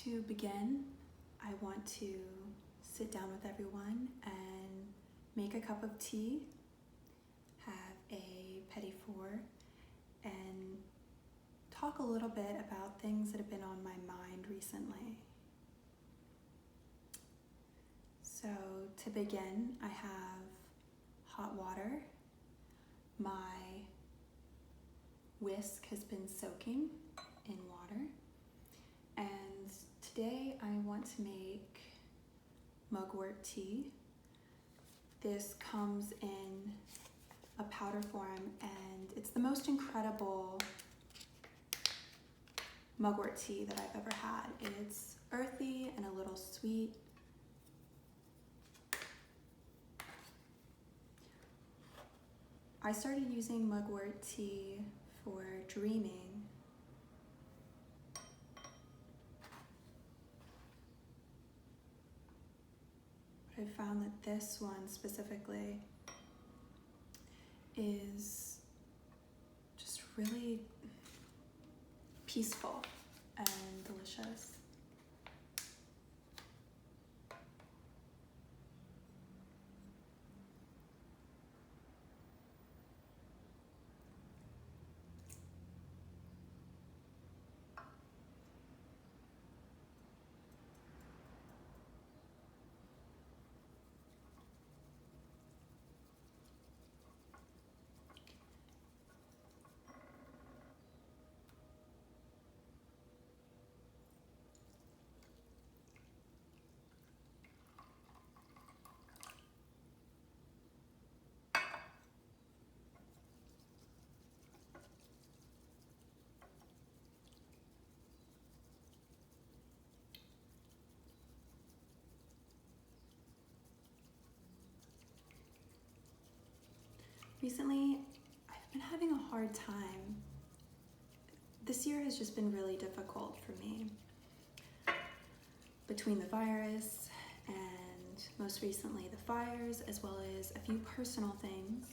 To begin, I want to sit down with everyone and make a cup of tea, have a petit four, and talk a little bit about things that have been on my mind recently. So to begin, I have hot water. My whisk has been soaking in water. And today I want to make mugwort tea. This comes in a powder form and it's the most incredible mugwort tea that I've ever had. It's earthy and a little sweet. I started using mugwort tea for dreaming. I found that this one specifically is just really peaceful and delicious. Recently, I've been having a hard time. This year has just been really difficult for me. Between the virus and most recently the fires, as well as a few personal things.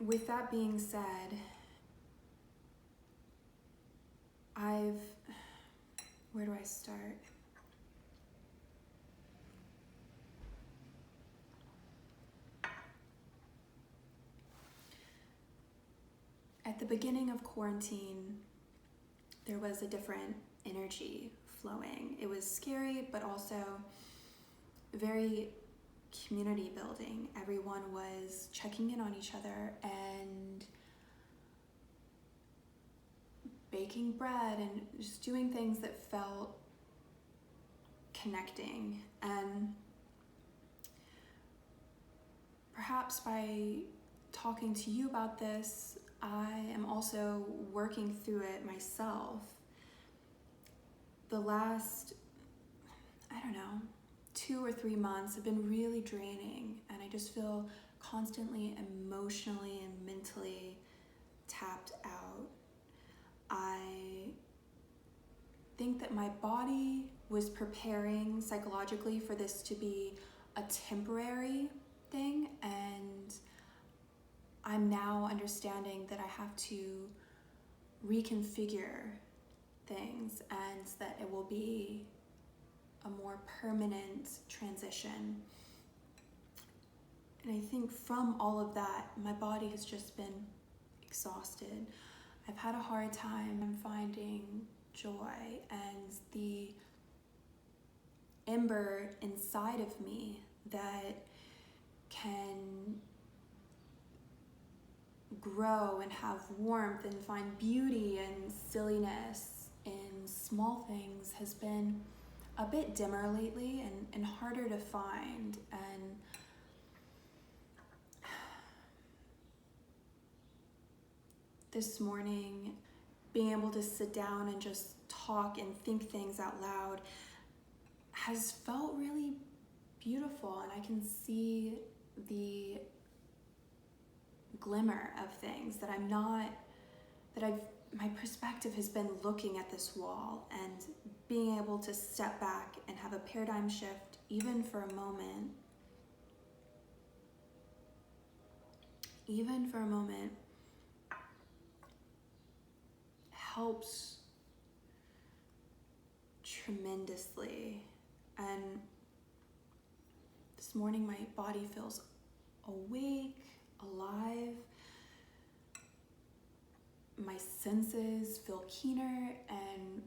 With that being said, where do I start? At the beginning of quarantine, there was a different energy flowing. It was scary, but also very community building. Everyone was checking in on each other and baking bread and just doing things that felt connecting. And perhaps by talking to you about this, I am also working through it myself. The last, 2 or 3 months have been really draining, and I just feel constantly emotionally and mentally tapped out. I think that my body was preparing psychologically for this to be a temporary thing, and I'm now understanding that I have to reconfigure things and that it will be a more permanent transition. And I think from all of that, my body has just been exhausted. I've had a hard time finding joy, and the ember inside of me that can grow and have warmth and find beauty and silliness in small things has been a bit dimmer lately and harder to find. And this morning, being able to sit down and just talk and think things out loud has felt really beautiful, and I can see the glimmer of things that my perspective has been looking at this wall, and being able to step back and have a paradigm shift even for a moment, helps tremendously. And this morning my body feels awake, alive. My senses feel keener, and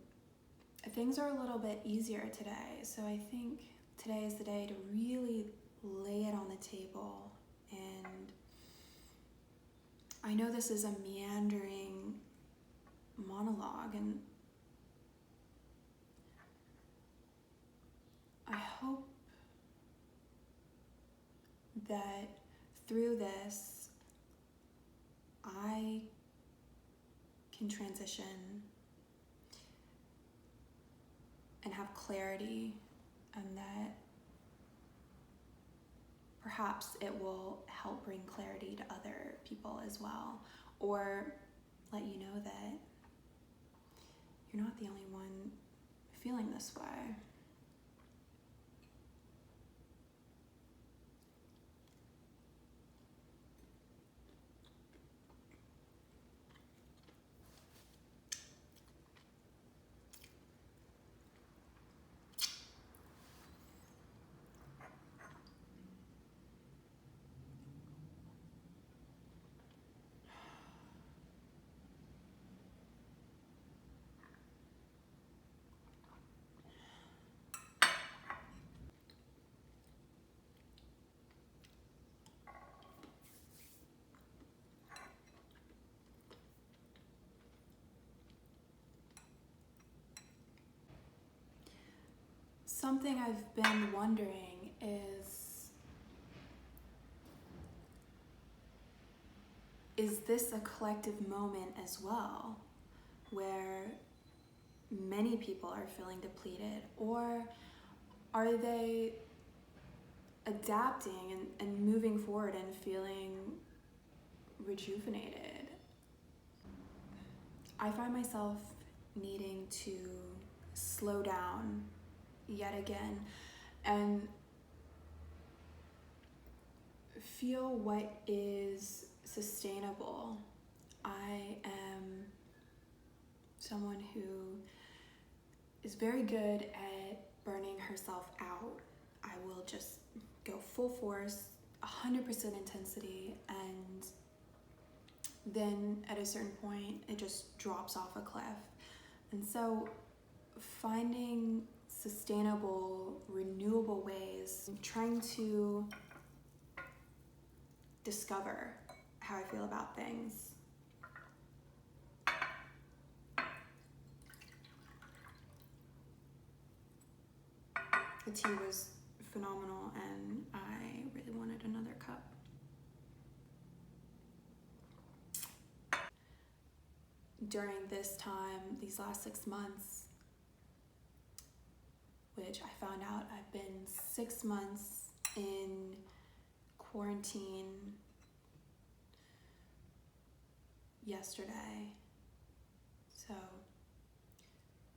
things are a little bit easier today. So I think today is the day to really lay it on the table. And I know this is a meandering monologue, and I hope that through this I can transition and have clarity, and that perhaps it will help bring clarity to other people as well, or let you know that you're not the only one feeling this way. Something I've been wondering is this a collective moment as well, where many people are feeling depleted, or are they adapting and moving forward and feeling rejuvenated? I find myself needing to slow down yet again and feel what is sustainable. I am someone who is very good at burning herself out. I will just go full force, 100% intensity, and then at a certain point it just drops off a cliff. And so finding sustainable, renewable ways, trying to discover how I feel about things. The tea was phenomenal, and I really wanted another cup. During this time, these last 6 months, which I found out I've been 6 months in quarantine yesterday. So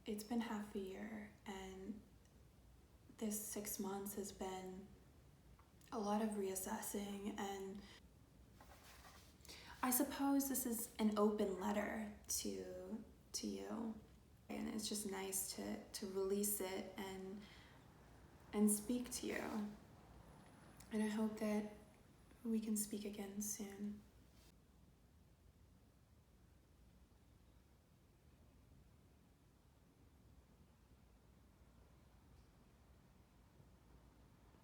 it's been half a year, and this 6 months has been a lot of reassessing, and I suppose this is an open letter to you, and it's just nice to release it and speak to you. And I hope that we can speak again soon.